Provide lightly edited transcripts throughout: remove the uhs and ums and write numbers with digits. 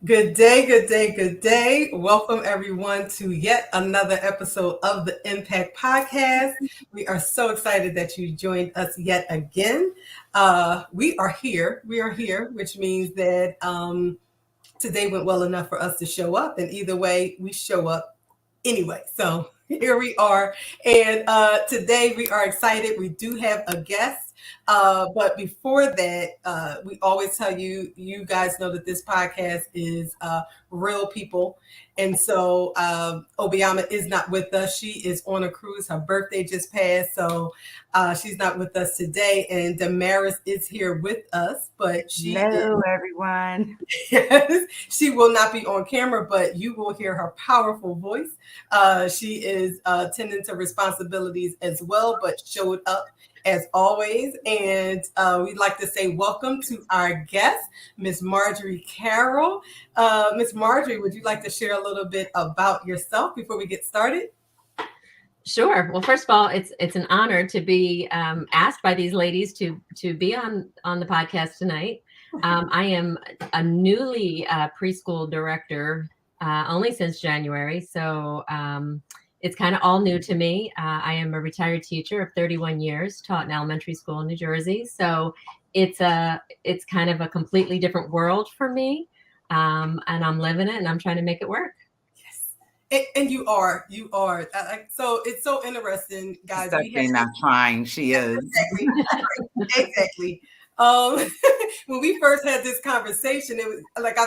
Good day, good day, good day. Welcome everyone to yet another episode of the Impact Podcast. We are so excited that you joined us yet again. We are here. We are here, which means that today went well enough for us to show up. And either way, we show up anyway. So here we are. And today we are excited. We do have a guest. But before that, we always tell you, you guys know that this podcast is real people. And so Obiama is not with us. She is on a cruise. Her birthday just passed. So she's not with us today. And Damaris is here with us, but Hello, everyone. yes, she will not be on camera, but you will hear her powerful voice. She is tending to responsibilities as well, but showed up as always. And we'd like to say welcome to our guest, Miss Marjorie Carroll. Miss Marjorie, would you like to share a little bit about yourself before we get started? Sure. Well, first of all, it's an honor to be asked by these ladies to be on the podcast tonight. I am a newly preschool director only since January, so it's kind of all new to me. I am a retired teacher of 31 years, taught in elementary school in New Jersey, so it's kind of a completely different world for me, and I'm living it, and I'm trying to make it work. And you are. So it's so interesting, guys. Definitely not trying. She is. Exactly. When we first had this conversation, it was like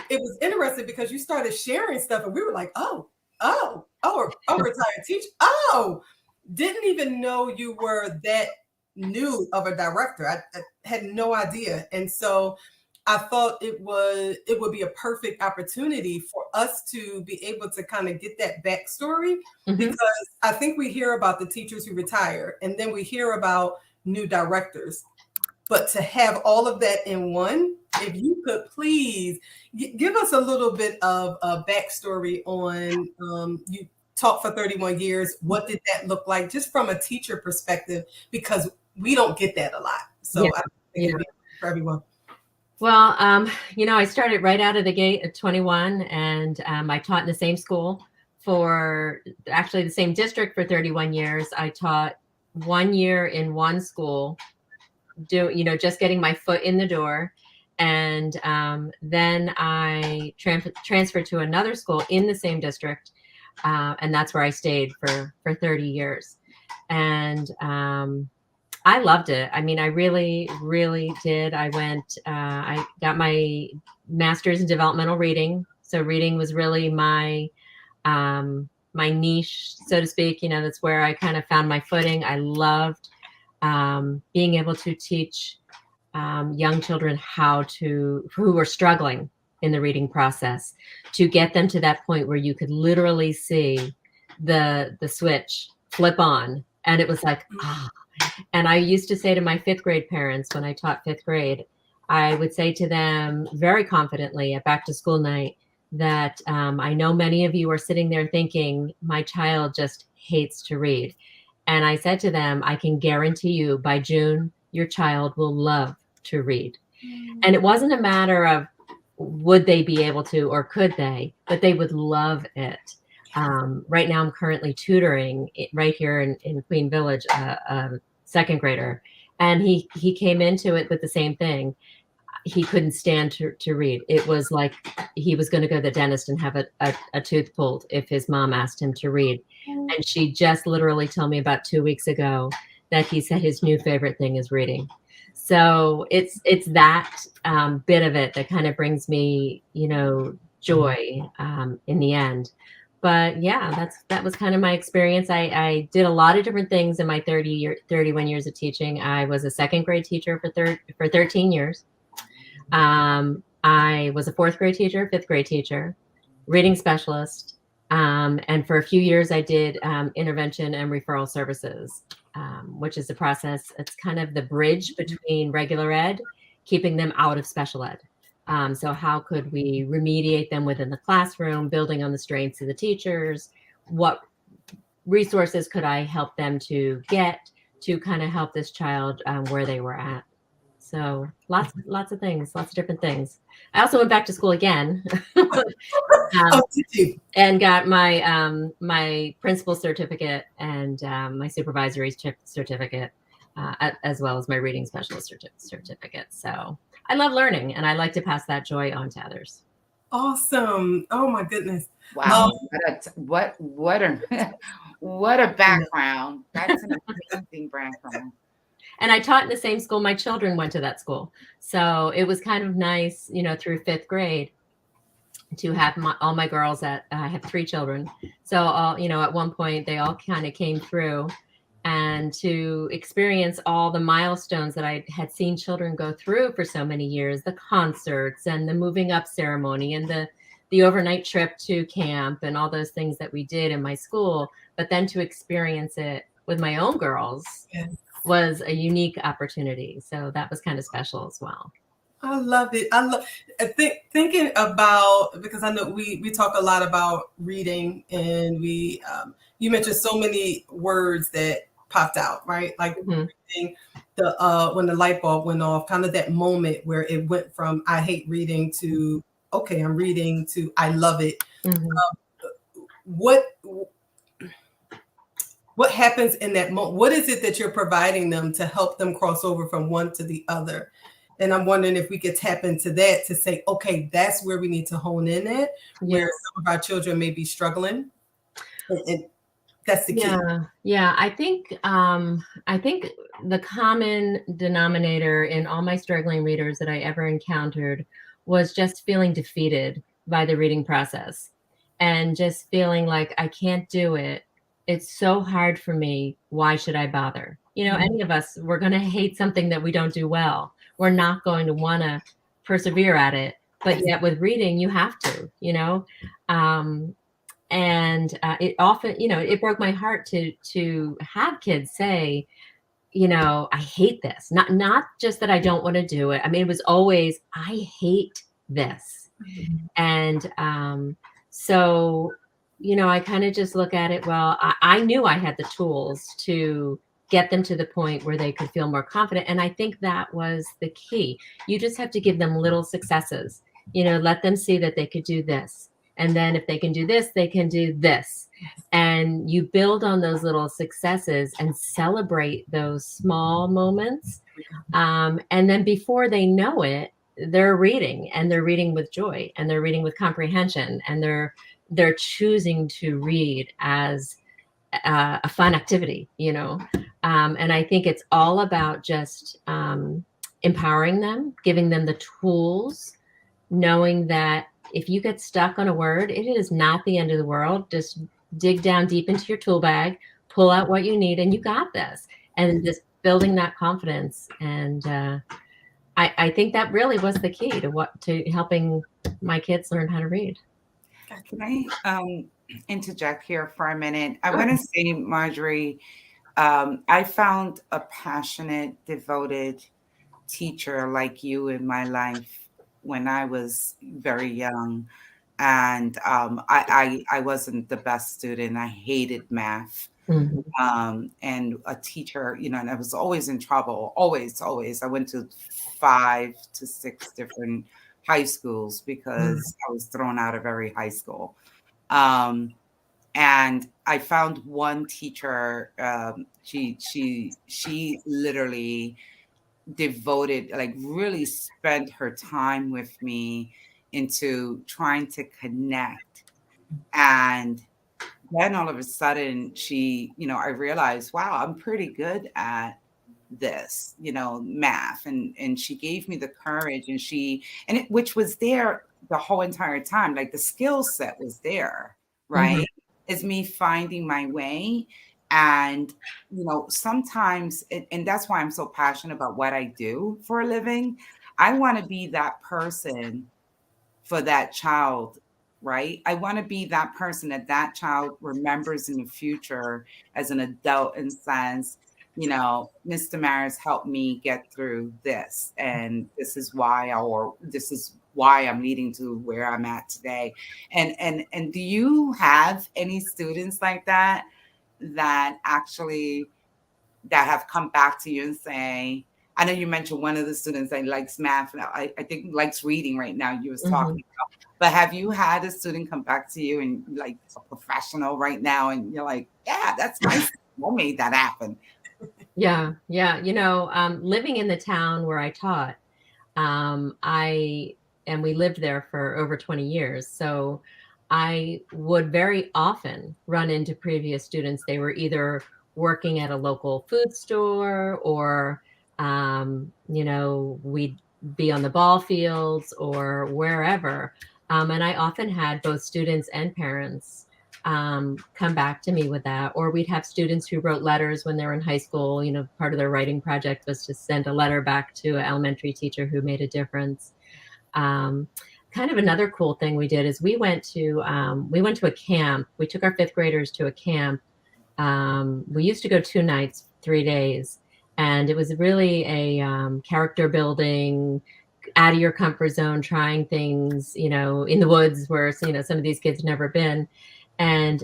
it was interesting because you started sharing stuff, and we were like, oh, retired teacher. Oh, didn't even know you were that new of a director. I had no idea, and so I thought it would be a perfect opportunity for us to be able to kind of get that backstory, because I think we hear about the teachers who retire and then we hear about new directors. But to have all of that in one, if you could please give us a little bit of a backstory on you taught for 31 years. What did that look like just from a teacher perspective? Because we don't get that a lot. So I think it'd be for everyone. Well, I started right out of the gate at 21, and I taught in the same school for actually the same district for 31 years. I taught 1 year in one school, just getting my foot in the door. And then I transferred to another school in the same district, and that's where I stayed for 30 years. And I loved it. I mean, I really, really did. I got my master's in developmental reading. So reading was really my niche, so to speak. That's where I kind of found my footing. I loved being able to teach young children who were struggling in the reading process, to get them to that point where you could literally see the switch flip on. And it was like, And I used to say to my fifth grade parents when I taught fifth grade, I would say to them very confidently at back to school night that I know many of you are sitting there thinking, my child just hates to read. And I said to them, I can guarantee you by June, your child will love to read. And it wasn't a matter of would they be able to or could they, but they would love it. Right now, I'm currently tutoring right here in Queen Village, a second grader, and he came into it with the same thing. He couldn't stand to read. It was like he was going to go to the dentist and have a tooth pulled if his mom asked him to read. And she just literally told me about 2 weeks ago that he said his new favorite thing is reading. So it's that bit of it that kind of brings me, joy in the end. But yeah, that was kind of my experience. I did a lot of different things in my 31 years of teaching. I was a second grade teacher for 13 years. I was a fourth grade teacher, fifth grade teacher, reading specialist. And for a few years, I did intervention and referral services, which is the process. It's kind of the bridge between regular ed, keeping them out of special ed. So how could we remediate them within the classroom, building on the strengths of the teachers? What resources could I help them to get to kind of help this child where they were at? So lots of things, lots of different things. I also went back to school again. Oh, did you? And got my my principal certificate and my supervisory certificate, as well as my reading specialist certificate. So I love learning, and I like to pass that joy on to others. Awesome. Oh my goodness. Wow, what a what a background. That's an amazing background. And I taught in the same school my children went to that school, so it was kind of nice, through 5th grade to have all my girls I have 3 children. So all, at one point they all kind of came through, and to experience all the milestones that I had seen children go through for so many years, the concerts and the moving up ceremony and the overnight trip to camp and all those things that we did in my school, but then to experience it with my own girls was a unique opportunity. So that was kind of special as well. I love it. I love thinking about, because I know we talk a lot about reading, and you mentioned so many words that popped out, right? Like reading, when the light bulb went off, kind of that moment where it went from I hate reading to okay, I'm reading to I love it. What happens in that moment? What is it that you're providing them to help them cross over from one to the other? And I'm wondering if we could tap into that to say, okay, that's where we need to hone in at, where some of our children may be struggling. And that's the key. Yeah. I think the common denominator in all my struggling readers that I ever encountered was just feeling defeated by the reading process, and just feeling like I can't do it. It's so hard for me. Why should I bother? Any of us, we're going to hate something that we don't do well. We're not going to want to persevere at it. But yet with reading, you have to, and it often, it broke my heart to have kids say, I hate this. Not just that I don't want to do it. I mean, it was always, I hate this. And so, I kind of just look at it, well, I knew I had the tools to get them to the point where they could feel more confident. And I think that was the key. You just have to give them little successes, let them see that they could do this. And then if they can do this, they can do this. And you build on those little successes and celebrate those small moments. And then before they know it, they're reading, and they're reading with joy, and they're reading with comprehension, and they're choosing to read as a fun activity, and I think it's all about just empowering them, giving them the tools, knowing that if you get stuck on a word, it is not the end of the world. Just dig down deep into your tool bag, pull out what you need, and you got this. And just building that confidence. And I think that really was the key to helping my kids learn how to read. Can I interject here for a minute? I want to say, Marjorie, I found a passionate, devoted teacher like you in my life when I was very young. And I wasn't the best student. I hated math. And a teacher, and I was always in trouble, always. I went to 5 to 6 different high schools because I was thrown out of every high school. And I found one teacher, she literally devoted, like really spent her time with me into trying to connect. And then all of a sudden I realized, wow, I'm pretty good at this, math. And she gave me the courage, which was there the whole entire time. Like the skill set was there, right? It's me finding my way. And, sometimes, and that's why I'm so passionate about what I do for a living. I want to be that person for that child, right? I want to be that person that child remembers in the future as an adult and says, Mr. Maris helped me get through this. And this is why I'm leading to where I'm at today. And do you have any students like that actually that have come back to you and say, I know you mentioned one of the students that likes math. Now, I think likes reading right now. You was talking about, but have you had a student come back to you and like a professional right now, and you're like, yeah, that's nice. I made that happen. Yeah, yeah. Living in the town where I taught, and we lived there for over 20 years. So I would very often run into previous students. They were either working at a local food store, or, we'd be on the ball fields or wherever. And I often had both students and parents come back to me with that. Or we'd have students who wrote letters when they were in high school. Part of their writing project was to send a letter back to an elementary teacher who made a difference. Kind of another cool thing we did is we went to a camp. We took our fifth graders to a camp. We used to go 2 nights, 3 days, and it was really a character building, out of your comfort zone, trying things, in the woods where, some of these kids never been. And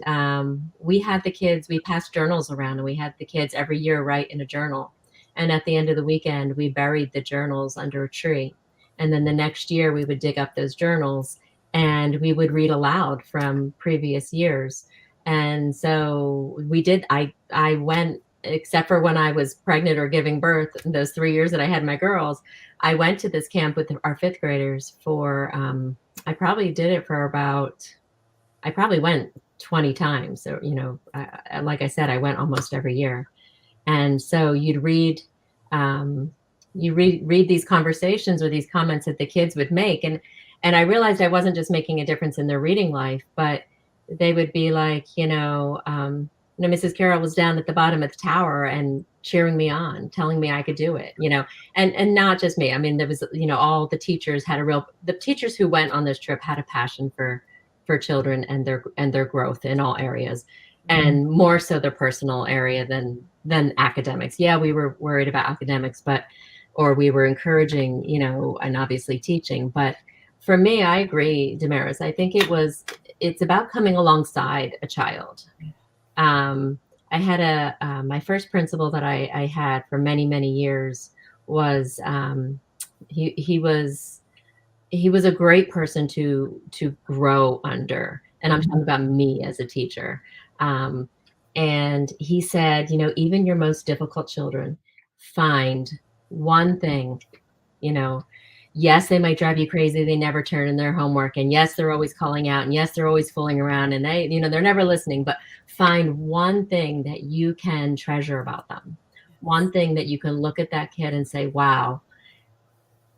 we passed journals around, and we had the kids every year write in a journal. And at the end of the weekend, we buried the journals under a tree. And then the next year we would dig up those journals and we would read aloud from previous years. And so we did, I went, except for when I was pregnant or giving birth, those 3 years that I had my girls, I went to this camp with our fifth graders for, I probably did it for I probably went 20 times. So, like I said, I went almost every year. And so you'd read these conversations or these comments that the kids would make. And I realized I wasn't just making a difference in their reading life, but they would be like, Mrs. Carroll was down at the bottom of the tower and cheering me on, telling me I could do it, and not just me. I mean, there was, all the teachers the teachers who went on this trip had a passion for children and their growth in all areas, and more so their personal area than academics. Yeah, we were worried about academics, or we were encouraging, and obviously teaching. But for me, I agree, Damaris. I think it's about coming alongside a child. I had my first principal that I had for many, many years was, he was a great person to grow under. And I'm talking about me as a teacher. And he said, even your most difficult children, find one thing, yes, they might drive you crazy. They never turn in their homework. And yes, they're always calling out. And yes, they're always fooling around. And they're never listening. But find one thing that you can treasure about them. One thing that you can look at that kid and say, wow,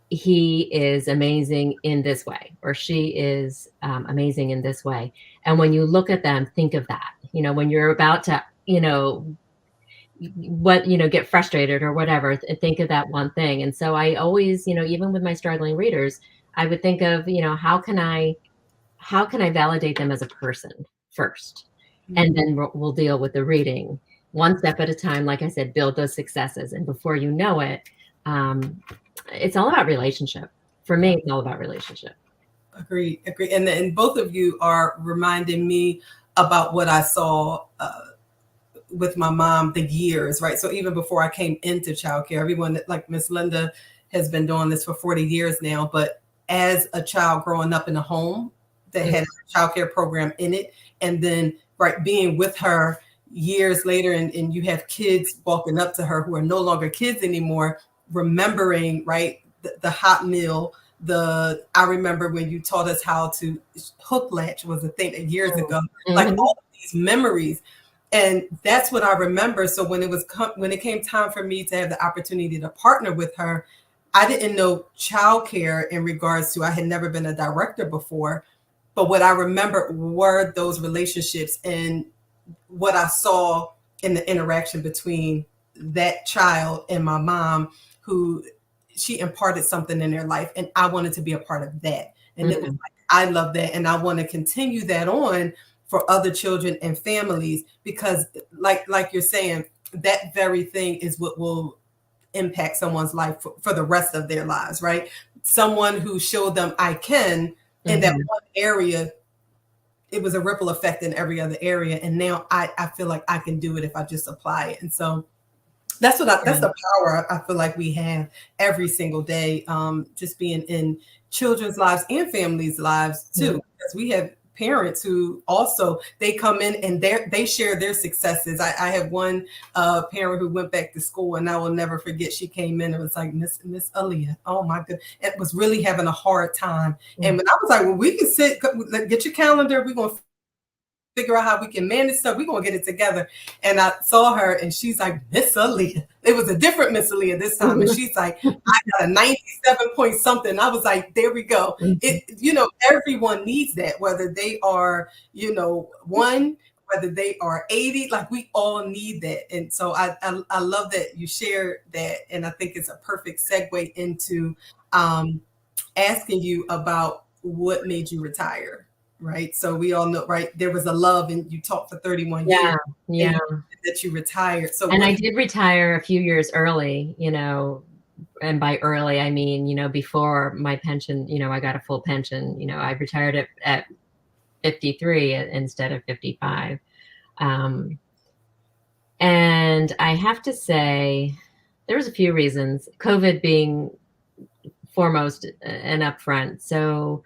he is amazing in this way, or she is amazing in this way. And when you look at them, think of that, when you're about to, get frustrated or whatever, think of that one thing. And so I always, even with my struggling readers, I would think of, how can I validate them as a person first? And then we'll deal with the reading one step at a time. Like I said, build those successes. And before you know it, it's all about relationship. For me, it's all about relationship. Agree. And both of you are reminding me about what I saw with my mom, the years, right? So even before I came into childcare, everyone like Miss Linda has been doing this for 40 years now. But as a child growing up in a home that had a childcare program in it, and then being with her years later, and you have kids walking up to her who are no longer kids anymore, remembering, the hot meal, I remember when you taught us how to hook latch was a thing years ago, like all of these memories. And that's what I remember. So when it came time for me to have the opportunity to partner with her, I didn't know childcare in regards to, I had never been a director before, but what I remember were those relationships and what I saw in the interaction between that child and my mom, who she imparted something in their life, and I wanted to be a part of that. And it was like, I love that, and I want to continue that on for other children and families, because like you're saying, that very thing is what will impact someone's life for the rest of their lives, right? Someone who showed them I can in that one area, it was a ripple effect in every other area. And now I feel like I can do it if I just apply it. And so That's the power I feel like we have every single day, just being in children's lives and families' lives too, because we have parents who also they come in and they share their successes. I have one parent who went back to school, and I will never forget. She came in and was like, Miss Aaliyah, oh my god, it was really having a hard time. And when I was like, well, we can sit, get your calendar, we're gonna figure out how we can manage stuff. We're gonna get it together. And I saw her and she's like, Miss Aaliyah. It was a different Miss Aaliyah this time. And she's like, I got a 97 point something. I was like, there we go. It, everyone needs that, whether they are, one, whether they are 80, like we all need that. And so I love that you share that. And I think it's a perfect segue into asking you about what made you retire. Right. So we all know, right. There was a love and you taught for 31 years. Yeah. That you retired. So, and I did retire a few years early, and by early, I mean, before my pension, I got a full pension, I retired at 53 instead of 55. And I have to say, there was a few reasons, COVID being foremost and upfront. So,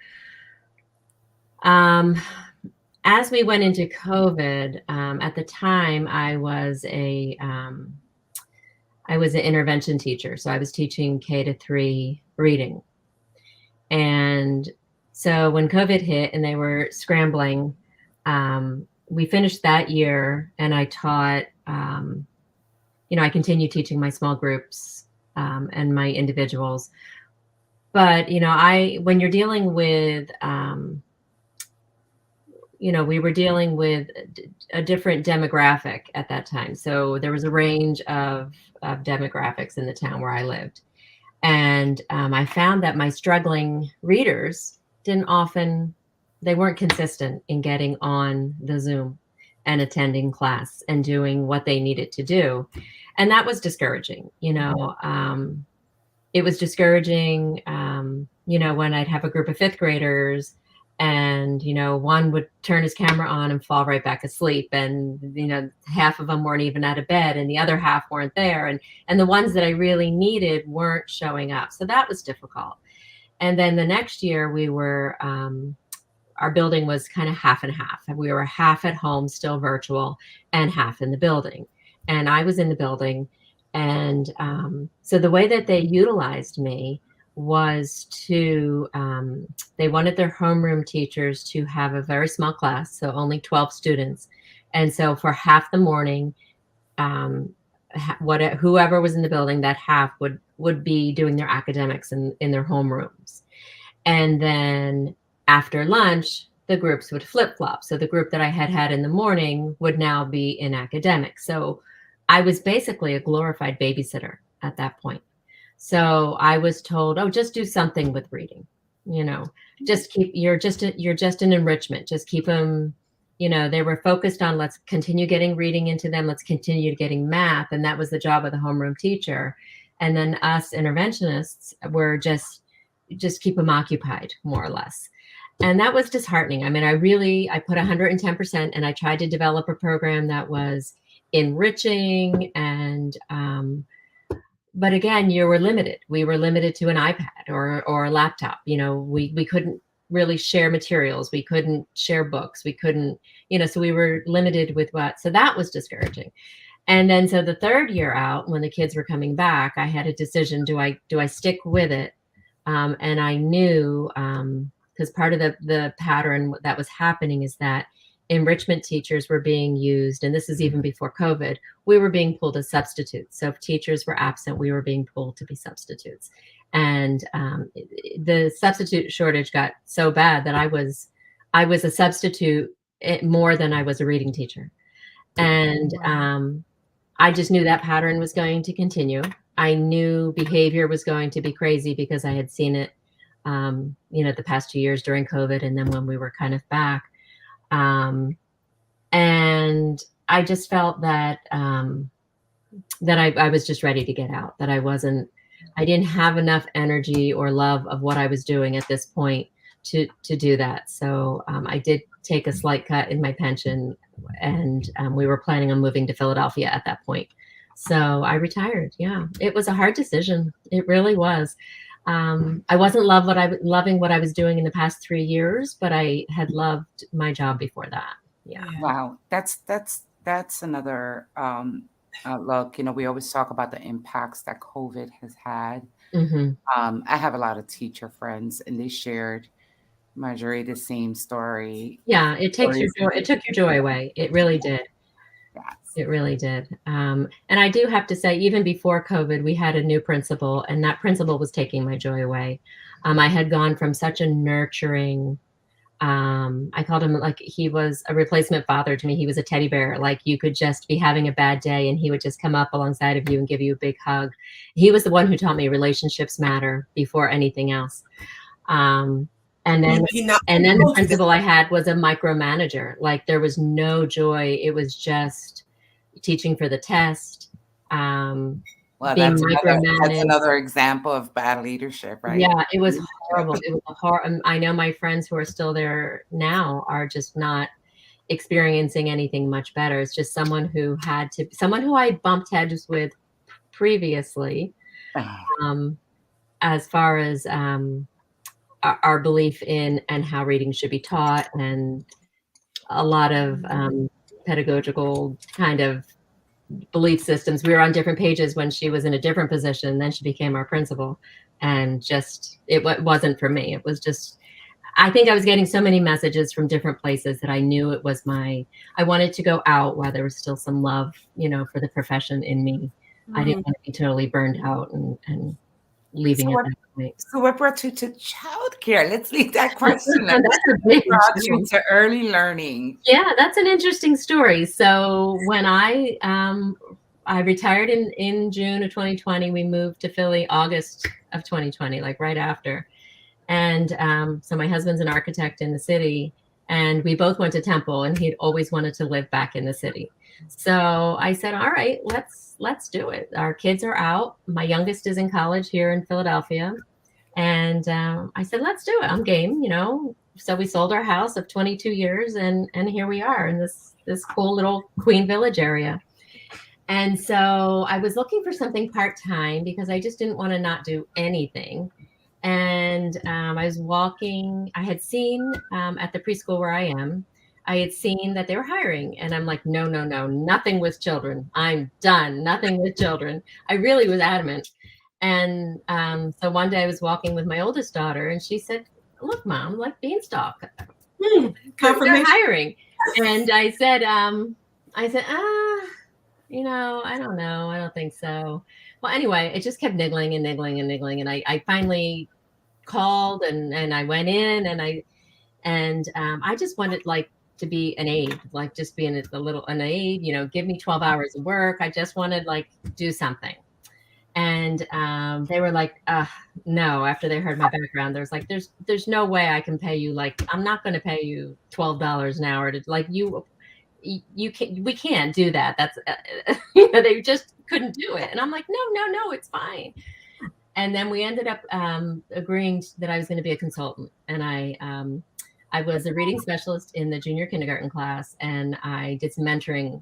as we went into COVID, at the time I was an intervention teacher. So I was teaching K-3 reading. And so when COVID hit and they were scrambling, we finished that year and I taught, I continued teaching my small groups, and my individuals. But, when you're dealing with, we were dealing with a different demographic at that time. So there was a range of demographics in the town where I lived. And I found that my struggling readers they weren't consistent in getting on the Zoom and attending class and doing what they needed to do. And that was discouraging. It was discouraging, when I'd have a group of fifth graders and, one would turn his camera on and fall right back asleep. And, half of them weren't even out of bed and the other half weren't there. And the ones that I really needed weren't showing up. So that was difficult. And then the next year we were, our building was kind of half and half. We were half at home, still virtual, and half in the building. And I was in the building. And so the way that they utilized me was to, they wanted their homeroom teachers to have a very small class, so only 12 students. And so for half the morning, whoever was in the building, that half would be doing their academics in their homerooms. And then after lunch, the groups would flip-flop. So the group that I had in the morning would now be in academics. So I was basically a glorified babysitter at that point. So I was told, oh, just do something with reading, you're just an enrichment. Just keep them, they were focused on, let's continue getting reading into them. Let's continue getting math. And that was the job of the homeroom teacher. And then us interventionists were just keep them occupied, more or less. And that was disheartening. I mean, I put 110% and I tried to develop a program that was enriching and, but again, you were limited. We were limited to an iPad or a laptop. We couldn't really share materials. We couldn't share books. We couldn't, so we were limited with what. So that was discouraging. And then so the third year out, when the kids were coming back, I had a decision. Do I stick with it? And I knew, because part of the pattern that was happening is that enrichment teachers were being used, and this is even before COVID, we were being pulled as substitutes. So if teachers were absent, we were being pulled to be substitutes. And the substitute shortage got so bad that I was a substitute more than I was a reading teacher. And I just knew that pattern was going to continue. I knew behavior was going to be crazy because I had seen it, the past 2 years during COVID, and then when we were kind of back. And I just felt that that I was just ready to get out, that I didn't have enough energy or love of what I was doing at this point to do that. So I did take a slight cut in my pension, and we were planning on moving to Philadelphia at that point. So I retired. Yeah, it was a hard decision. It really was. I wasn't loving what I was doing in the past 3 years, but I had loved my job before that. Yeah. Yeah. Wow, that's another look. You know, we always talk about the impacts that COVID has had. Hmm. I have a lot of teacher friends, and they shared Marjorie the same story. Yeah, it takes your Stories joy. It took your joy away. It really did. Yes. It really did. And I do have to say, even before COVID, we had a new principal, and that principal was taking my joy away. I had gone from such a nurturing, I called him like he was a replacement father to me. He was a teddy bear. Like you could just be having a bad day and he would just come up alongside of you and give you a big hug. He was the one who taught me relationships matter before anything else. Um, and then He not and then the principal I had was a micromanager. Like there was no joy. It was just teaching for the test, Well, being that's micromanaged. another example of bad leadership, right? Yeah, it was horrible. It was a I know my friends who are still there now are just not experiencing anything much better. It's just someone who I bumped heads with previously, um, as far as our belief in and how reading should be taught, and a lot of pedagogical kind of belief systems. We were on different pages when she was in a different position. Then she became our principal, and just it wasn't for me. It was just, I think I was getting so many messages from different places that I knew it was I wanted to go out while there was still some love, for the profession in me. I didn't want to be totally burned out and leaving at that point. So what brought you to childcare? Let's leave that question. That's a big brought you to early learning. Yeah, that's an interesting story. So when I retired in June of 2020, we moved to Philly August of 2020, like right after. And so my husband's an architect in the city, and we both went to Temple, and he'd always wanted to live back in the city. So I said, all right, let's do it. Our kids are out. My youngest is in college here in Philadelphia. And I said, let's do it. I'm game, So we sold our house of 22 years, and here we are in this cool little Queen Village area. And so I was looking for something part-time because I just didn't want to not do anything. And I was walking, I had seen at the preschool where I am, I had seen that they were hiring. And I'm like, no, nothing with children. I'm done. Nothing with children. I really was adamant. And so one day I was walking with my oldest daughter, and she said, look, Mom, like Beanstalk. They're hiring. And I said, I don't know. I don't think so. Well, anyway, it just kept niggling. And I finally called and I went in, and I just wanted like to be an aide, like just being an aide, give me 12 hours of work. I just wanted like do something. And they were like, no, after they heard my background, there's no way I can pay you. Like, I'm not going to pay you $12 an hour to like we can't do that. That's, they just couldn't do it. And I'm like, no, it's fine. And then we ended up agreeing that I was going to be a consultant. And I was a reading specialist in the junior kindergarten class, and I did some mentoring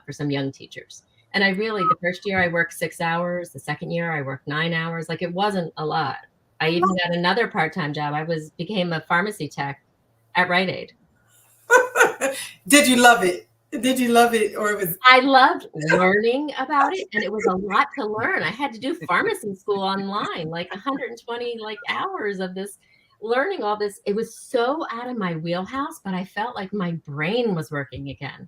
for some young teachers. And the first year I worked 6 hours. The second year I worked 9 hours. Like it wasn't a lot. I even got another part-time job. I became a pharmacy tech at Rite Aid. Did you love it? Did you love it, or it was? I loved learning about it, and it was a lot to learn. I had to do pharmacy school online, like 120 hours of this, learning all this. It was so out of my wheelhouse, but I felt like my brain was working again.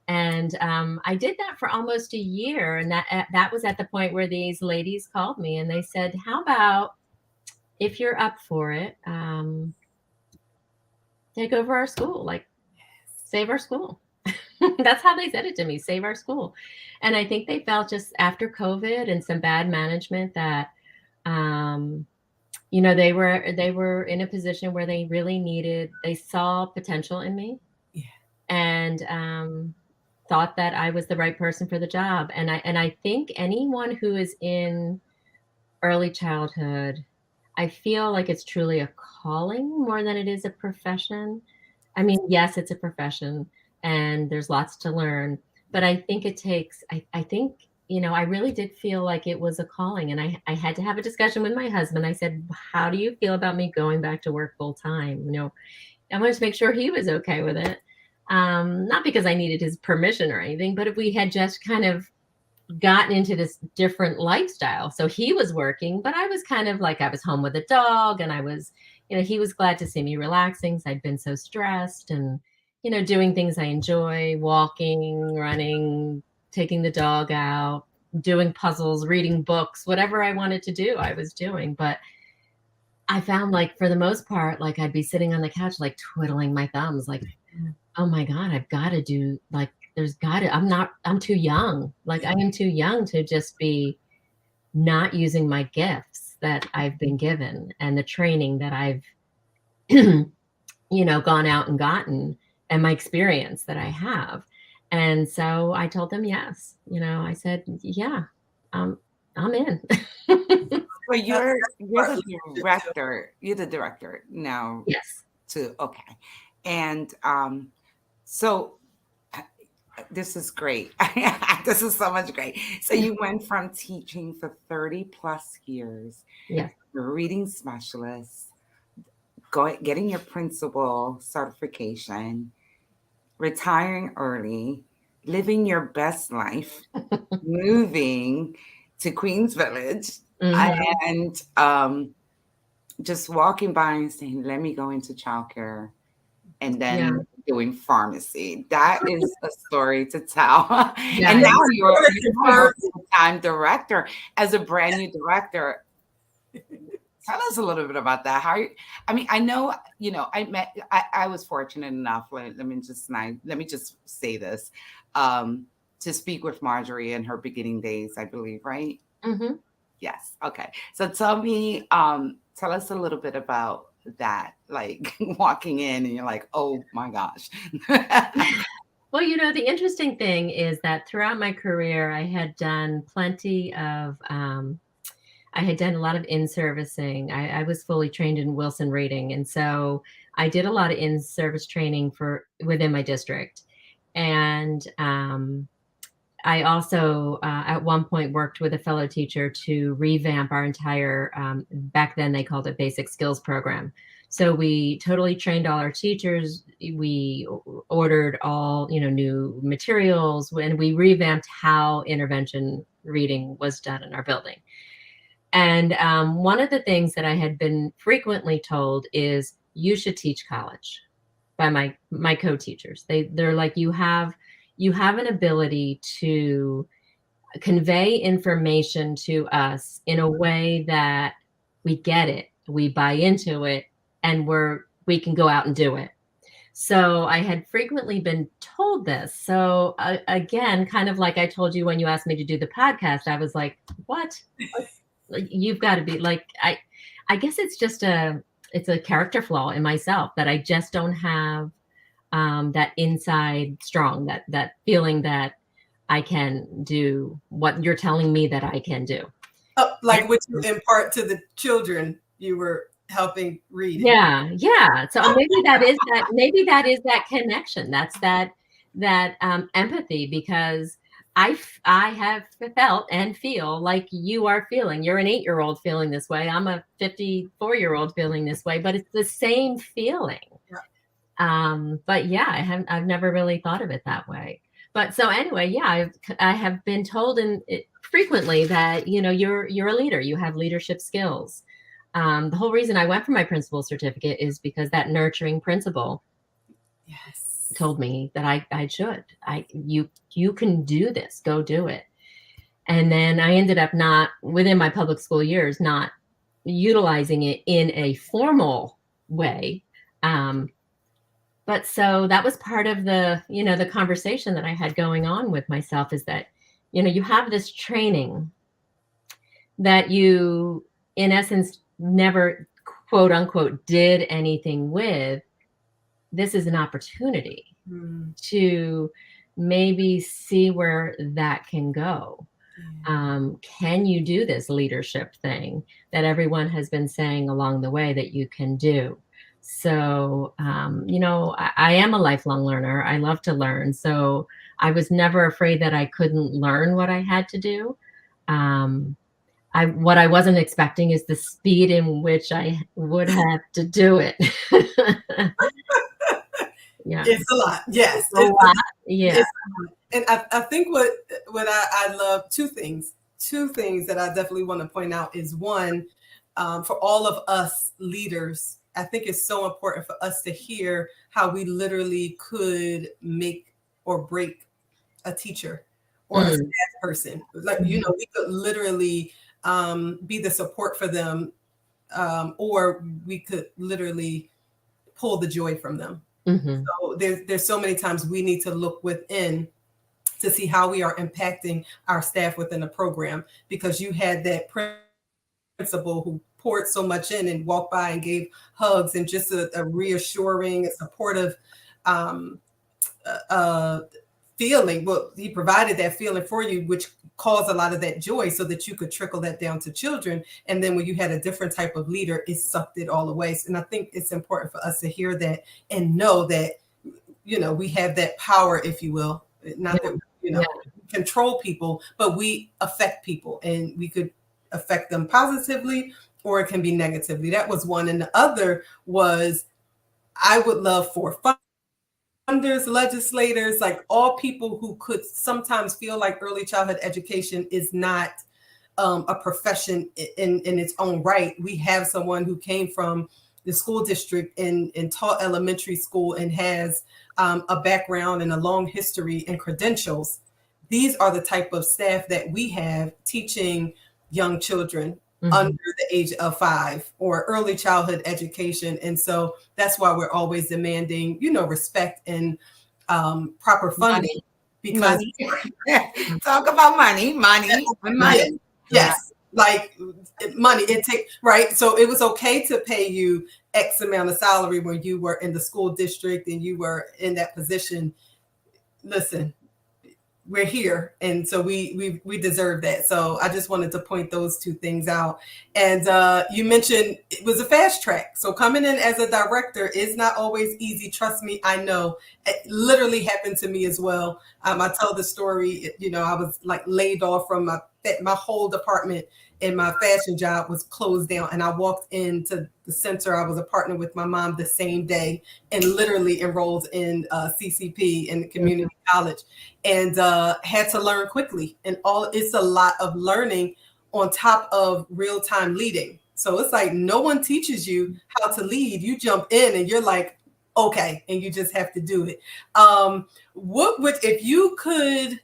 And I did that for almost a year, and that was at the point where these ladies called me and they said, "How about if you're up for it, take over our school, like save our school." That's how they said it to me, save our school. And I think they felt just after COVID and some bad management that, they were in a position where they saw potential in me. Yeah. And thought that I was the right person for the job. And I think anyone who is in early childhood, I feel like it's truly a calling more than it is a profession. I mean, yes, it's a profession and there's lots to learn, but I think it takes, I think I really did feel like it was a calling, and I had to have a discussion with my husband. I said, how do you feel about me going back to work full time? I wanted to make sure he was okay with it. Not because I needed his permission or anything, but if we had just kind of gotten into this different lifestyle. So he was working, but I was kind of like, I was home with a dog, and I was, he was glad to see me relaxing. So I'd been so stressed, and, doing things I enjoy, walking, running, taking the dog out, doing puzzles, reading books, whatever I wanted to do, I was doing. But I found, like, for the most part, like, I'd be sitting on the couch, like, twiddling my thumbs, like, oh my God, I've got to do, like, I'm too young. Like, I am too young to just be not using my gifts that I've been given and the training that I've, gone out and gotten, and my experience that I have. And so I told them yes. I said, yeah, I'm in. Well, you're part the of leadership too. director. You're the director now Yes. too. Okay. And so this is great. This is so much great. So you went from teaching for 30 plus years, Yes. you're a reading specialist, getting your principal certification, retiring early, living your best life, moving to Queens Village, Mhm. and just walking by and saying, let me go into childcare, and Yeah. then doing pharmacy. That is a story to tell. And Yeah. now Yes. you're a full-time director. As a brand new director, tell us a little bit about that. I mean, I know, I was fortunate enough, let me just say this, to speak with Marjorie in her beginning days, I believe, right? Mhm. Yes. Okay. So tell us a little bit about that, like walking in and you're like, oh my gosh. Well, the interesting thing is that throughout my career, I had done plenty of, I had done a lot of in-servicing. I was fully trained in Wilson rating. And so I did a lot of in-service training within my district. And I also, at one point, worked with a fellow teacher to revamp our entire, back then they called it basic skills program. So we totally trained all our teachers. We ordered all, new materials, and we revamped how intervention reading was done in our building. And one of the things that I had been frequently told is, you should teach college, by my co-teachers. They're like, you have an ability to convey information to us in a way that we get it, we buy into it, and we can go out and do it. So I had frequently been told this. So again, kind of like I told you when you asked me to do the podcast, I was like, what? Like, you've got to be like, I guess it's a character flaw in myself that I just don't have that inside strong, that feeling that I can do what you're telling me that I can do. Like what you impart to the children you were helping read. Yeah. So maybe that is that connection. That's that empathy, because I have felt and feel like you are feeling. You're an 8-year-old feeling this way. I'm a 54-year-old feeling this way, but it's the same feeling. But yeah, I've never really thought of it that way. But so anyway, yeah, I have been told frequently that, you're a leader, you have leadership skills. The whole reason I went for my principal certificate is because that nurturing principal told me that I should. You can do this. Go do it. And then I ended up not, within my public school years, not utilizing it in a formal way. But so that was part of the conversation that I had going on with myself, is that, you have this training that you, in essence, never, quote unquote, did anything with. This is an opportunity to maybe see where that can go. Can you do this leadership thing that everyone has been saying along the way that you can do? So, I am a lifelong learner. I love to learn. So I was never afraid that I couldn't learn what I had to do. Um, what I wasn't expecting is the speed in which I would have to do it. Yeah. It's a lot. Yes. A lot. Yeah. It's a lot. And I think what I love, two things that I definitely want to point out is one, for all of us leaders, I think it's so important for us to hear how we literally could make or break a teacher or a staff person. Like, we could literally be the support for them, or we could literally pull the joy from them. So there's so many times we need to look within to see how we are impacting our staff within the program, because you had that principal who poured so much in and walked by and gave hugs and just a reassuring and supportive feeling. Well, he provided that feeling for you, which caused a lot of that joy so that you could trickle that down to children. And then when you had a different type of leader, it sucked it all away. And I think it's important for us to hear that and know that, we have that power, if you will, not that, control people, but we affect people, and we could affect them positively, or it can be negatively. That was one. And the other was, I would love for funders, legislators, like all people who could sometimes feel like early childhood education is not a profession in its own right. We have someone who came from the school district and taught elementary school and has a background and a long history and credentials. These are the type of staff that we have teaching young children under the age of 5 or early childhood education. And so that's why we're always demanding, respect and proper funding. Because talk about money. Yes. Like money, right. So it was okay to pay you X amount of salary when you were in the school district and you were in that position. Listen, we're here, and so we deserve that. So I just wanted to point those two things out. And you mentioned it was a fast track. So coming in as a director is not always easy. Trust me, I know. It literally happened to me as well. I tell the story. I was like laid off from my whole department, and my fashion job was closed down. And I walked into the center. I was a partner with my mom the same day, and literally enrolled in CCP in the community college, and had to learn quickly. And it's a lot of learning on top of real-time leading. So it's like no one teaches you how to lead. You jump in and you're like, okay, and you just have to do it. If you could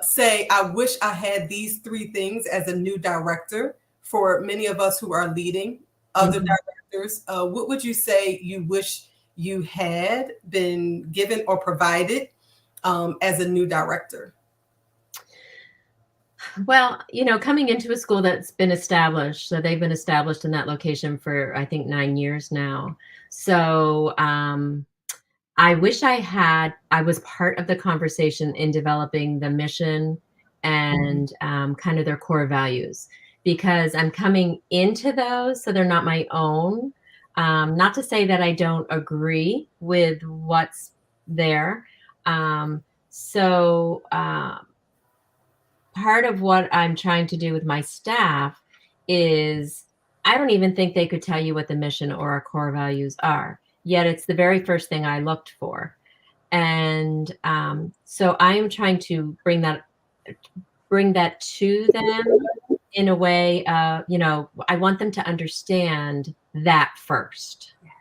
say, I wish I had these 3 things as a new director, for many of us who are leading other directors, what would you say you wish you had been given or provided as a new director? Well, coming into a school that's been established, so they've been established in that location for, I think, 9 years now. So I wish I was part of the conversation in developing the mission and kind of their core values, because I'm coming into those, so they're not my own. Not to say that I don't agree with what's there. Part of what I'm trying to do with my staff is, I don't even think they could tell you what the mission or our core values are. Yet it's the very first thing I looked for. And so I am trying to bring that to them in a way, I want them to understand that first. Yes.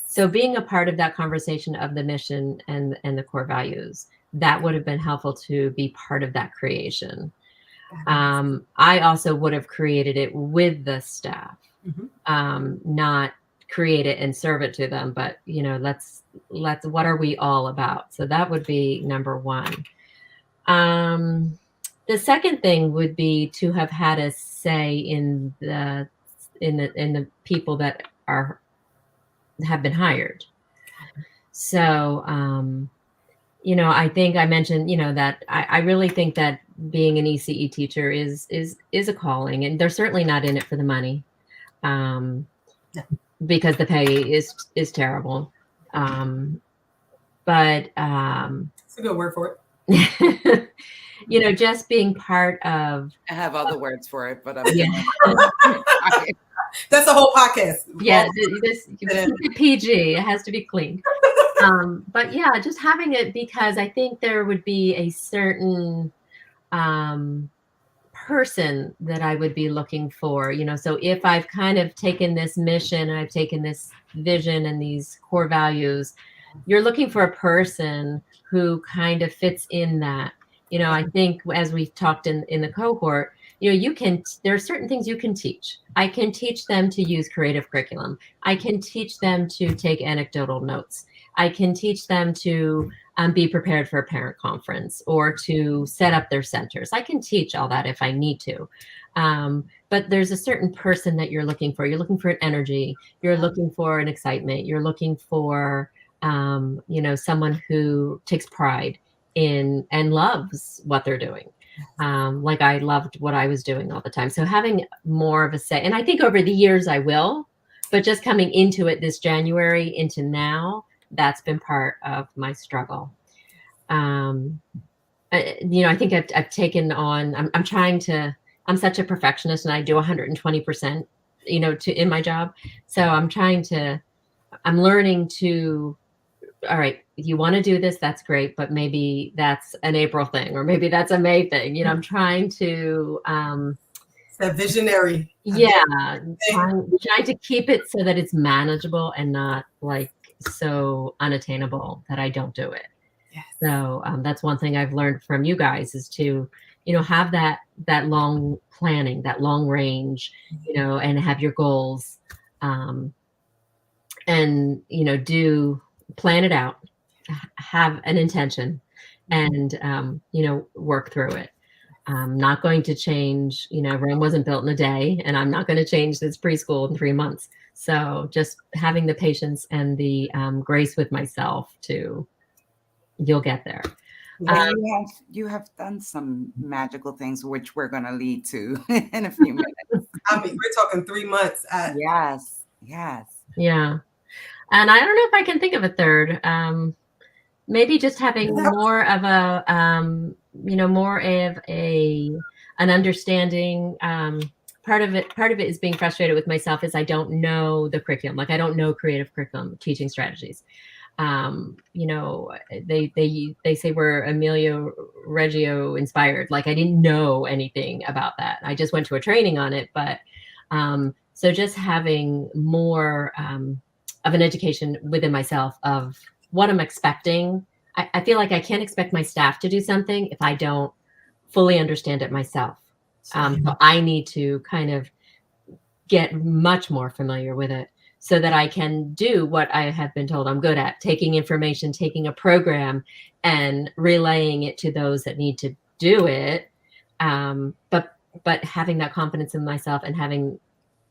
So being a part of that conversation of the mission and the core values, that would have been helpful to be part of that creation. I also would have created it with the staff, not create it and serve it to them, but let's what are we all about? So that would be number 1. The second thing would be to have had a say in the people that have been hired. So I think I mentioned that I really think that being an ECE teacher is a calling, and they're certainly not in it for the money. because the pay is terrible. But It's a good word for it. just being part of. I have other words for it, but I'm Yeah. That's a whole podcast. Yeah, this PG. It has to be clean. But yeah, just having it, because I think there would be a certain person that I would be looking for. So if I've kind of taken this mission, and I've taken this vision and these core values, you're looking for a person who kind of fits in that. I think, as we've talked in the cohort, there are certain things you can teach. I can teach them to use creative curriculum. I can teach them to take anecdotal notes. I can teach them to be prepared for a parent conference or to set up their centers. I can teach all that if I need to. But there's a certain person that you're looking for. You're looking for an energy. You're looking for an excitement. You're looking for, someone who takes pride in and loves what they're doing. Like I loved what I was doing all the time. So having more of a say, and I think over the years I will, but just coming into it this January into now, that's been part of my struggle. I think I've taken on, I'm such a perfectionist, and I do 120%, in my job. So I'm learning to, all right, you want to do this, that's great, but maybe that's an April thing, or maybe that's a May thing. I'm trying to, that visionary. Yeah. Trying to keep it so that it's manageable and not like so unattainable that I don't do it. Yes. So that's one thing I've learned from you guys, is to, have that long planning, that long range, and have your goals, and, do plan it out, have an intention, and, work through it. I'm not going to change, Rome wasn't built in a day, and I'm not going to change this preschool in 3 months. So just having the patience and the grace with myself you'll get there. You have done some magical things, which we're going to lead to in a few minutes. I mean, we're talking 3 months. Yes. Yeah. And I don't know if I can think of a third. Maybe just having more of a, an understanding. Part of it is being frustrated with myself, is I don't know the curriculum. Like I don't know creative curriculum teaching strategies. They say we're Emilio Reggio inspired. Like I didn't know anything about that. I just went to a training on it, but so just having more of an education within myself of what I'm expecting. I feel like I can't expect my staff to do something if I don't fully understand it myself. So I need to kind of get much more familiar with it so that I can do what I have been told I'm good at, taking information, taking a program and relaying it to those that need to do it. But having that confidence in myself and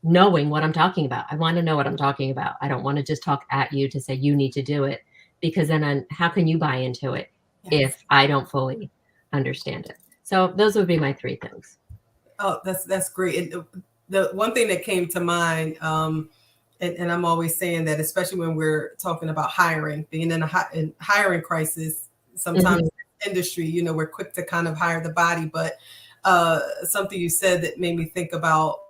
knowing what I'm talking about. I want to know what I'm talking about. I don't want to just talk at you to say you need to do it, because then how can you buy into it if I don't fully understand it? So those would be my 3 things. Oh, that's great. And the one thing that came to mind, and I'm always saying that, especially when we're talking about hiring, being in a hiring crisis, sometimes in the industry, we're quick to kind of hire the body, but something you said that made me think about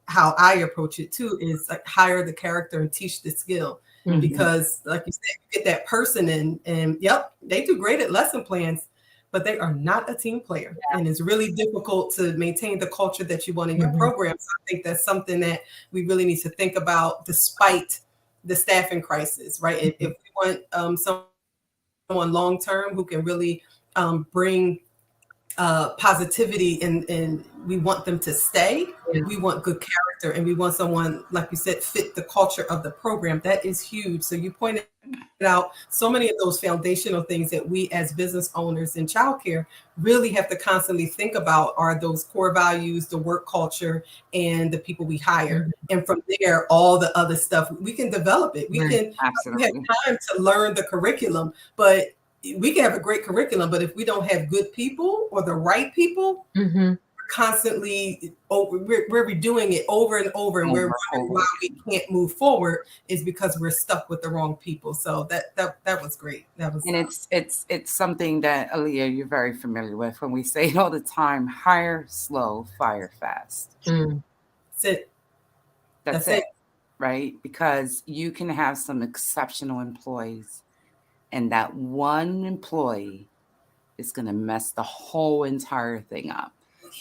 how I approach it too is like hire the character and teach the skill. Because like you said, you get that person in, and they do great at lesson plans, but they are not a team player. And it's really difficult to maintain the culture that you want in your program. So I think that's something that we really need to think about despite the staffing crisis, right? If we want someone long-term who can really bring positivity and we want them to stay. We want good character, and we want someone, like you said, fit the culture of the program. That is huge. So you pointed out so many of those foundational things that we as business owners in childcare really have to constantly think about are those core values, the work culture, and the people we hire. And from there, all the other stuff, we can develop it. We can have time to learn the curriculum, but we can have a great curriculum, but if we don't have good people or the right people, we're constantly, we're redoing it over and over, and we're wondering why we can't move forward is because we're stuck with the wrong people. So that was great. That was, and it's something that Aaliyah, you're very familiar with. When we say it all the time, hire slow, fire fast. Mm. that's it. That's it, right? Because you can have some exceptional employees, and that one employee is going to mess the whole entire thing up.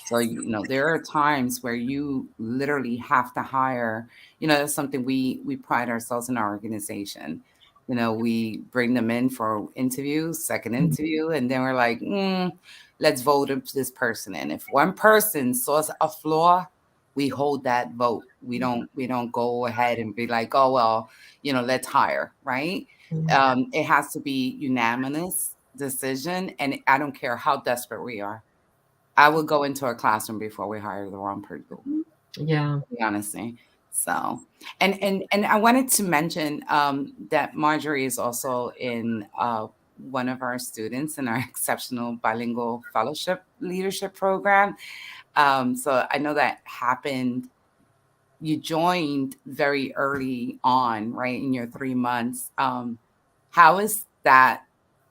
So, there are times where you literally have to hire, that's something we pride ourselves in our organization. We bring them in for interviews, second interview, and then we're like, let's vote this person in. If one person saw a flaw, we hold that vote. We don't go ahead and be like, oh, well, let's hire, right? It has to be unanimous decision. And I don't care how desperate we are. I would go into a classroom before we hire the wrong person. Yeah. Honestly. So, and I wanted to mention that Marjorie is also in one of our students in our exceptional bilingual fellowship leadership program. So I know that happened. You joined very early on, right, in your 3 months. How is that?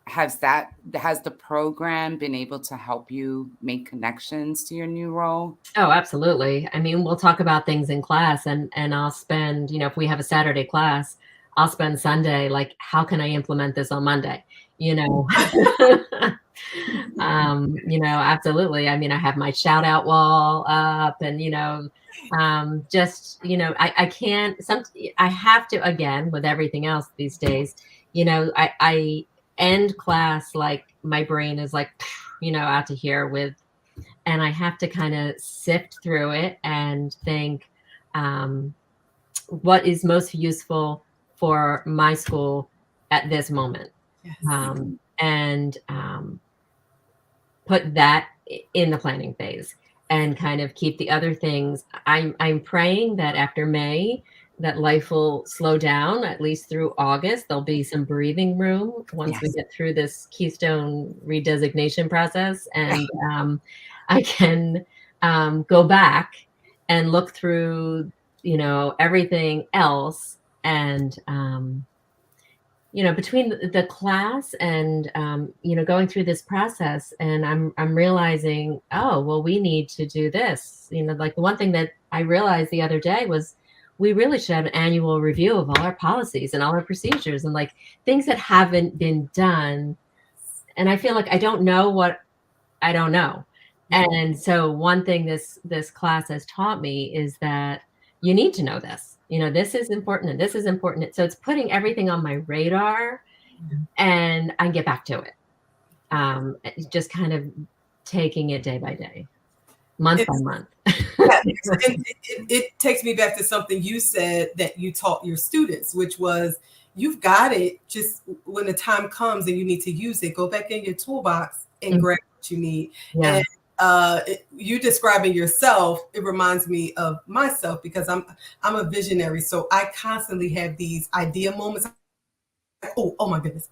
Has the program been able to help you make connections to your new role? Oh, absolutely. I mean, we'll talk about things in class, and I'll spend, if we have a Saturday class, I'll spend Sunday like, how can I implement this on Monday? Absolutely. I mean, I have my shout out wall up, and I can't. I have to, again, with everything else these days. I end class like my brain is like, out to here with, and I have to kind of sift through it and think, what is most useful for my school at this moment. Yes. And put that in the planning phase, and kind of keep the other things. I'm praying that after May, that life will slow down, at least through August. There'll be some breathing room once we get through this Keystone redesignation process, and I can go back and look through, everything else, and between the class and going through this process, and I'm realizing, oh, well, we need to do this. Like the one thing that I realized the other day was, we really should have an annual review of all our policies and all our procedures, and like things that haven't been done. And I feel like I don't know what I don't know. And so one thing this class has taught me is that you need to know this. This is important and this is important. So it's putting everything on my radar, and I can get back to it. Just kind of taking it day by day, month by month. It takes me back to something you said that you taught your students, which was, you've got it. Just when the time comes and you need to use it, go back in your toolbox and grab what you need. Yeah. And you describing yourself, it reminds me of myself, because I'm a visionary. So I constantly have these idea moments. Oh my goodness.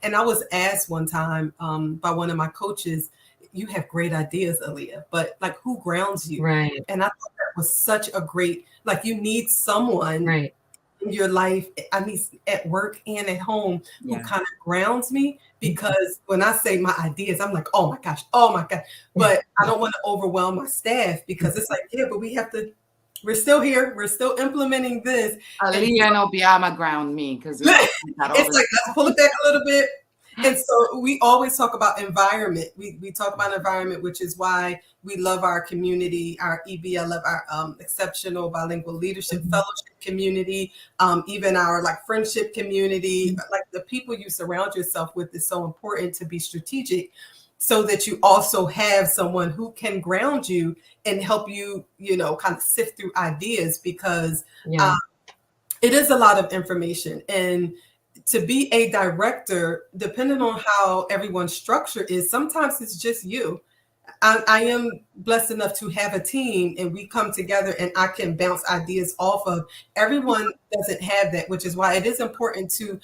And I was asked one time by one of my coaches, you have great ideas, Aaliyah, but like, who grounds you? Right. And I thought that was such a great, like, you need someone in your life, I mean, at work and at home, who kind of grounds me. Because when I say my ideas, I'm like, oh my gosh. But I don't want to overwhelm my staff, because it's like, but we're still here. We're still implementing this. Aaliyah and Obiama ground me, because it's like, let's pull it back a little bit. And so we always talk about environment. We talk about environment, which is why we love our community, our EB. I love our exceptional bilingual leadership fellowship community, even our like friendship community. Like the people you surround yourself with is so important to be strategic, so that you also have someone who can ground you and help you, kind of sift through ideas, because it is a lot of information. And to be a director, depending on how everyone's structure is, sometimes it's just you. I am blessed enough to have a team, and we come together and I can bounce ideas off of. Everyone doesn't have that, which is why it is important to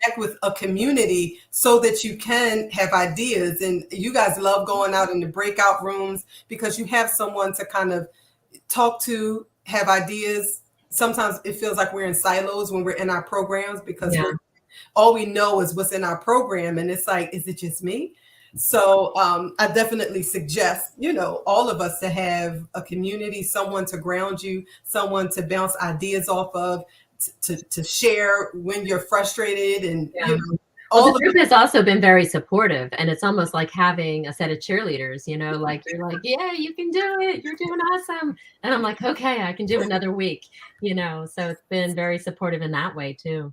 connect with a community so that you can have ideas. And you guys love going out in the breakout rooms because you have someone to kind of talk to, have ideas. Sometimes it feels like we're in silos when we're in our programs because Yeah. we're all we know is what's in our program, and it's like, is it just me? So I definitely suggest, all of us to have a community, someone to ground you, someone to bounce ideas off of, to share when you're frustrated, and Yeah. Well, all the of group has also been very supportive, and it's almost like having a set of cheerleaders, like you're like, yeah, you can do it. You're doing awesome. And I'm like, okay, I can do another week, so it's been very supportive in that way too.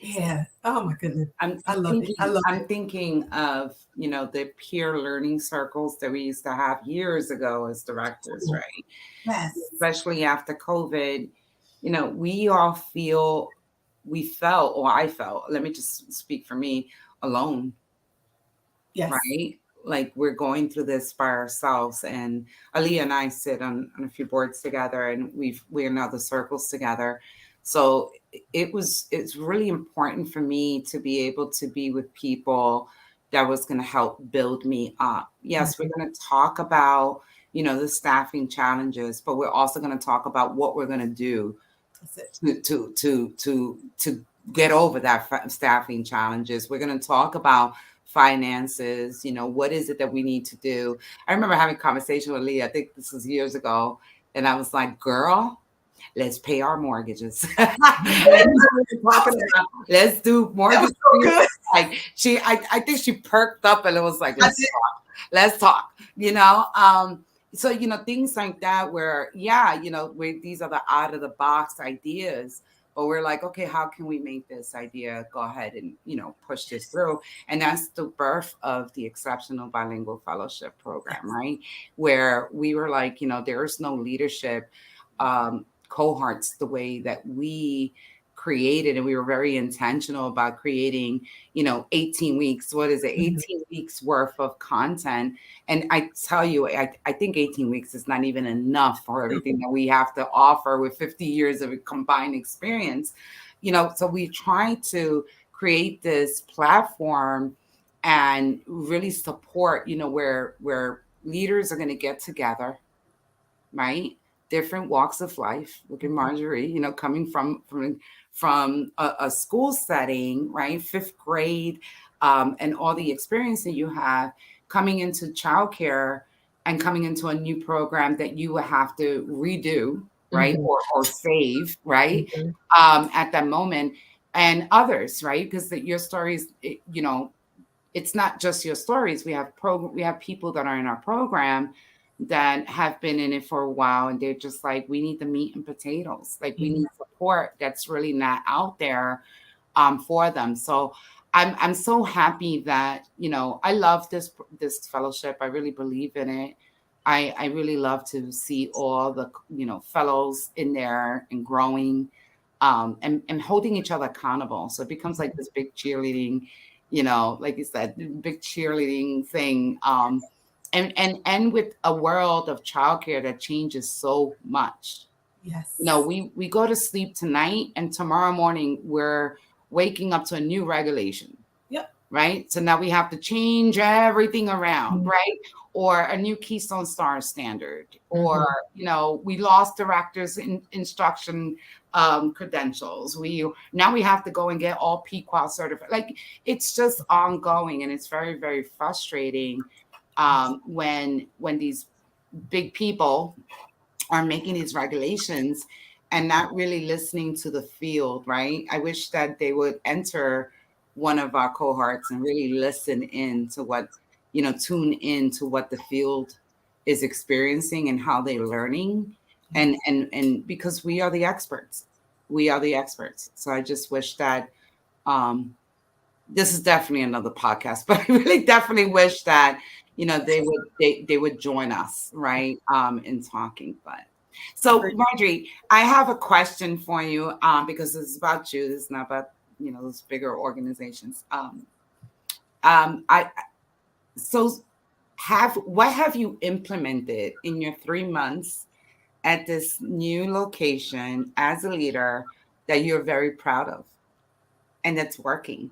Yeah. Oh my goodness. I'm I love it. I thinking, love I'm it. thinking of, the peer learning circles that we used to have years ago as directors, right? Yes. Especially after COVID, we all felt, or I felt, let me just speak for me, alone, Yes. right? Like we're going through this by ourselves. And Aaliyah and I sit on a few boards together, and we're in other circles together. So it's really important for me to be able to be with people that was going to help build me up. Yes, we're going to talk about, the staffing challenges, but we're also going to talk about what we're going to do That's it. to get over that staffing challenges. We're going to talk about finances. What is it that we need to do? I remember having a conversation with Leah. I think this was years ago, and I was like, "Girl, let's pay our mortgages." Let's do mortgage. So Like I think she perked up and it was like, let's talk. So things like that where these are the out of the box ideas, but we're like, okay, how can we make this idea go ahead and push this through? And that's the birth of the Exceptional Bilingual Fellowship Program, right? Where we were like, there is no leadership cohorts the way that we created, and we were very intentional about creating 18 weeks, what is it, 18 weeks worth of content. And I tell you, I think 18 weeks is not even enough for everything that we have to offer with 50 years of combined experience. So we try to create this platform and really support, where leaders are going to get together, right? Different walks of life. Look at Marjorie, coming from a school setting, right? Fifth grade, and all the experience that you have coming into childcare and coming into a new program that you will have to redo, right? Or save, right? At that moment, and others, right? Because your stories, it's not just your stories. We have people that are in our program that have been in it for a while, and they're just like, we need the meat and potatoes. Like we need support that's really not out there for them. So I'm so happy that I love this fellowship. I really believe in it. I really love to see all the fellows in there and growing, and holding each other accountable. So it becomes like this big cheerleading, like you said, big cheerleading thing. And with a world of childcare that changes so much. Yes. We go to sleep tonight, and tomorrow morning we're waking up to a new regulation. Yep. Right. So now we have to change everything around, right? Or a new Keystone Star standard, or we lost directors in instruction credentials. Now we have to go and get all PQAL certified. Like it's just ongoing, and it's very, very frustrating when these big people are making these regulations and not really listening to the field, right? I wish that they would enter one of our cohorts and really listen in to what, tune in to what the field is experiencing and how they're learning. And because we are the experts. We are the experts. So I just wish that this is definitely another podcast, but I really definitely wish that they would join us, right, in talking. But so Marjorie, I have a question for you, because this is about you. This is not about those bigger organizations. I so what have you implemented in your 3 months at this new location as a leader that you're very proud of? and that's working?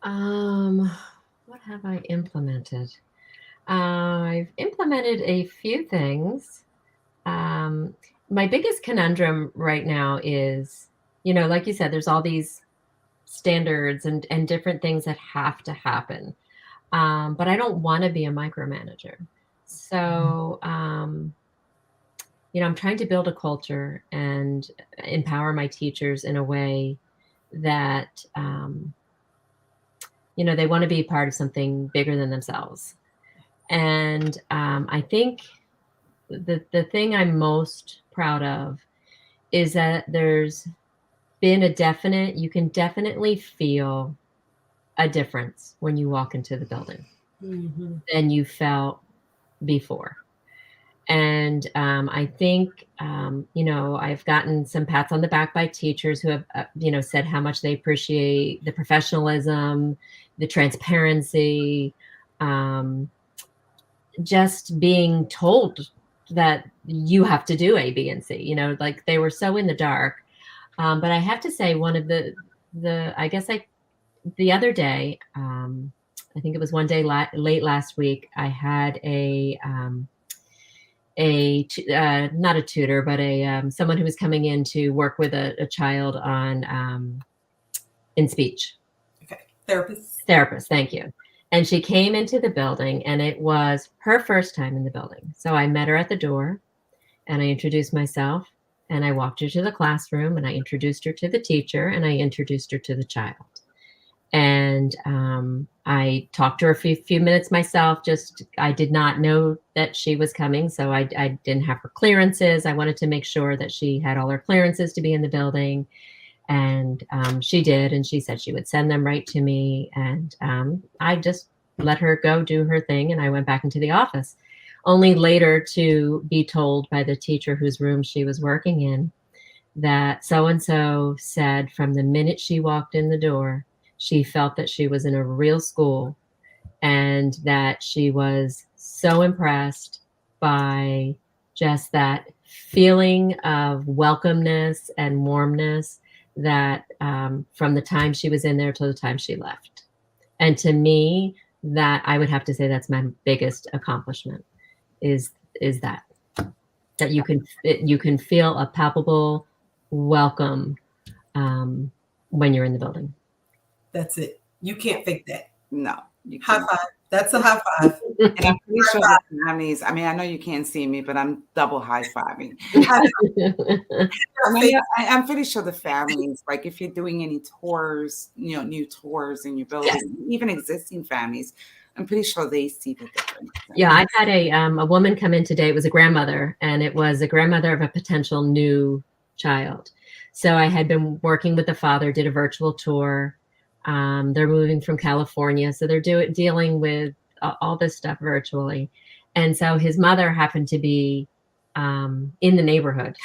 What have I implemented? I've implemented a few things. My biggest conundrum right now is, like you said, there's all these standards and different things that have to happen. But I don't want to be a micromanager. So, I'm trying to build a culture and empower my teachers in a way that, they want to be part of something bigger than themselves. And I think the thing I'm most proud of is that there's been you can definitely feel a difference when you walk into the building than you felt before. And I think, I've gotten some pats on the back by teachers who have, said how much they appreciate the professionalism, the transparency, just being told that you have to do A, B, and C, like they were so in the dark. But I have to say one of the other day, I think it was one day late last week, I had not a tutor, but someone who was coming in to work with a child on in speech. Okay, therapist. Thank you. And she came into the building, and it was her first time in the building. So I met her at the door, and I introduced myself, and I walked her to the classroom, and I introduced her to the teacher, and I introduced her to the child. And I talked to her for a few minutes myself. I did not know that she was coming, so I didn't have her clearances. I wanted to make sure that she had all her clearances to be in the building. And she did, and she said she would send them right to me. And I just let her go do her thing, and I went back into the office, only later to be told by the teacher whose room she was working in that so-and-so said from the minute she walked in the door, she felt that she was in a real school and that she was so impressed by just that feeling of welcomeness and warmness that from the time she was in there till the time she left. And to me, that I would have to say that's my biggest accomplishment is that you can feel a palpable welcome when you're in the building. That's it. You can't fake that. No. High five. That's a high five. And I'm pretty sure the families, I mean, I know you can't see me, but I'm double high-fiving. I'm pretty sure the families, like if you're doing any tours, new tours in your building, yes, even existing families, I'm pretty sure they see the difference. Yeah, I've had a woman come in today. It was a grandmother, and it was a grandmother of a potential new child. So I had been working with the father, did a virtual tour. They're moving from California, so they're dealing with all this stuff virtually. And so his mother happened to be in the neighborhood,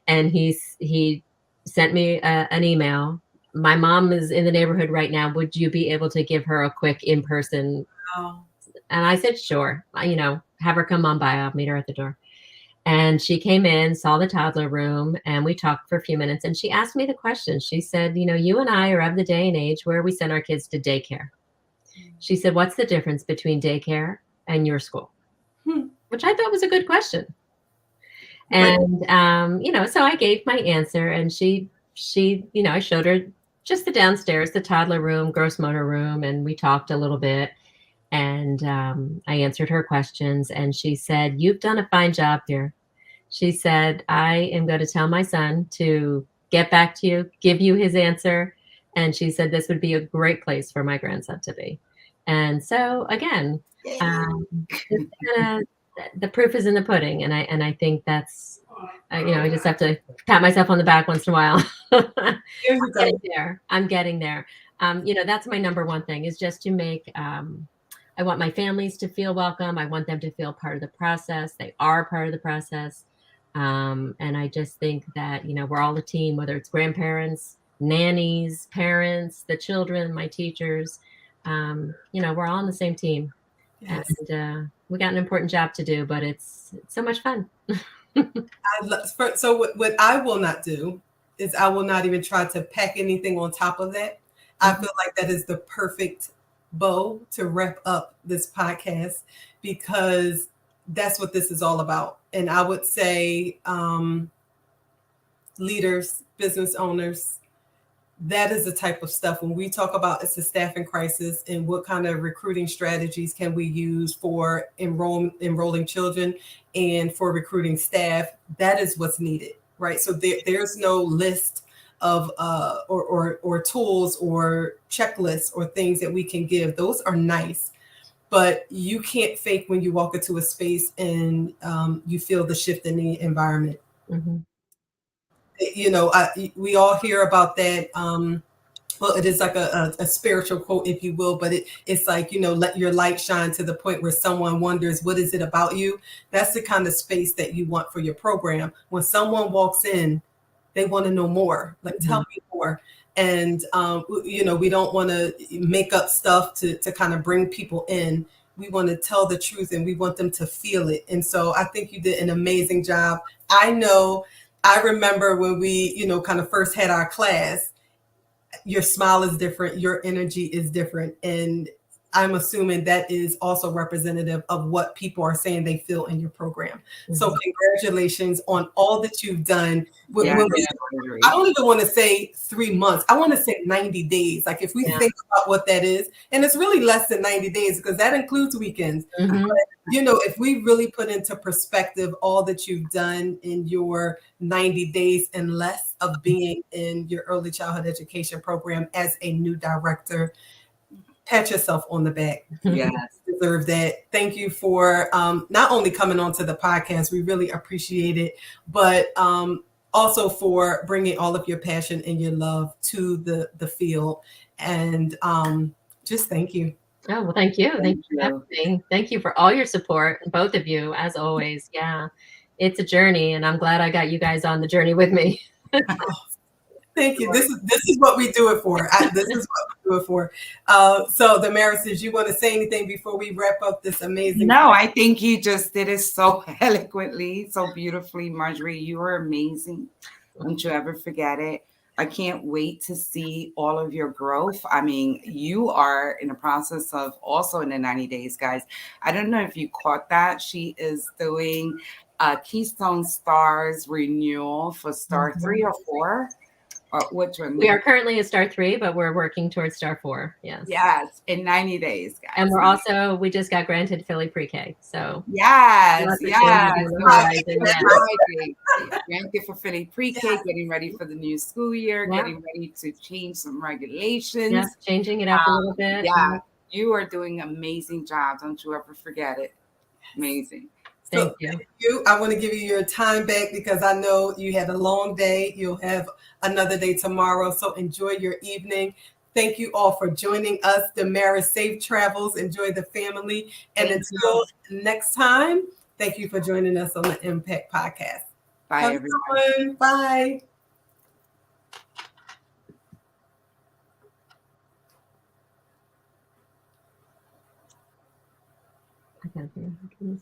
and he sent me an email. My mom is in the neighborhood right now. Would you be able to give her a quick in-person? Oh. And I said, sure. Have her come on by. I'll meet her at the door. And she came in, saw the toddler room, and we talked for a few minutes. And she asked me the question. She said, you and I are of the day and age where we send our kids to daycare. She said, what's the difference between daycare and your school? Which I thought was a good question. And, so I gave my answer, and she, I showed her just the downstairs, the toddler room, gross motor room, and we talked a little bit. And I answered her questions, and she said, you've done a fine job here. She said, I am going to tell my son to get back to you, give you his answer. And she said, this would be a great place for my grandson to be. And so again, the proof is in the pudding. And I think that's, I just have to pat myself on the back once in a while. I'm getting there. That's my number one thing is just to make, I want my families to feel welcome. I want them to feel part of the process. They are part of the process. And I just think that, we're all a team, whether it's grandparents, nannies, parents, the children, my teachers, we're all on the same team. Yes. And we got an important job to do, but it's so much fun. So what I will not do is I will not even try to pack anything on top of that. I feel like that is the perfect bow to wrap up this podcast, because that's what this is all about. And I would say leaders, business owners, that is the type of stuff when we talk about it's a staffing crisis and what kind of recruiting strategies can we use for enrolling children and for recruiting staff. That is what's needed, right? So there's no list of or tools or checklists or things that we can give. Those are nice, but you can't fake when you walk into a space and you feel the shift in the environment. Mm-hmm. You know, we all hear about that. Well, it is like a spiritual quote, if you will, but it's like, you know, let your light shine to the point where someone wonders, what is it about you? That's the kind of space that you want for your program. When someone walks in, they want to know more, like, tell me more. And, you know, we don't want to make up stuff to kind of bring people in. We want to tell the truth and we want them to feel it. And so I think you did an amazing job. I remember when we, you know, kind of first had our class, your smile is different, your energy is different. And I'm assuming that is also representative of what people are saying they feel in your program. Mm-hmm. So congratulations on all that you've done. I don't even want to say 3 months. I want to say 90 days. Like if we think about what that is, and it's really less than 90 days because that includes weekends. Mm-hmm. But, you know, if we really put into perspective all that you've done in your 90 days and less of being in your early childhood education program as a new director, pat yourself on the back. Yes. You deserve that. Thank you for not only coming onto the podcast, we really appreciate it, but also for bringing all of your passion and your love to the field. And just thank you. Oh, well, thank you. Thank you for having me. Thank you for all your support, both of you, as always. Yeah, it's a journey, and I'm glad I got you guys on the journey with me. Thank you. This is what we do it for. This is what we do it for. So, Damaris, did you want to say anything before we wrap up this amazing? No, I think you just did it so eloquently, so beautifully, Marjorie. You are amazing. Don't you ever forget it. I can't wait to see all of your growth. I mean, you are in the process of also in the 90 days, guys. I don't know if you caught that. She is doing Keystone Stars renewal for Star 3 or 4. Which one? We are currently at Star 3, but we're working towards Star 4. Yes. Yes, in 90 days, guys. And we're also, we just got granted Philly Pre-K. So yes. Granted for Philly Pre-K, getting ready for the new school year, getting ready to change some regulations. Yes, changing it up a little bit. Yeah, you are doing an amazing job. Don't you ever forget it. Amazing. Thank you. I want to give you your time back because I know you had a long day. You'll have another day tomorrow. So enjoy your evening. Thank you all for joining us. Damaris, safe travels. Enjoy the family. And until next time, thank you for joining us on the Impact Podcast. Bye, everyone. Bye. I can't hear.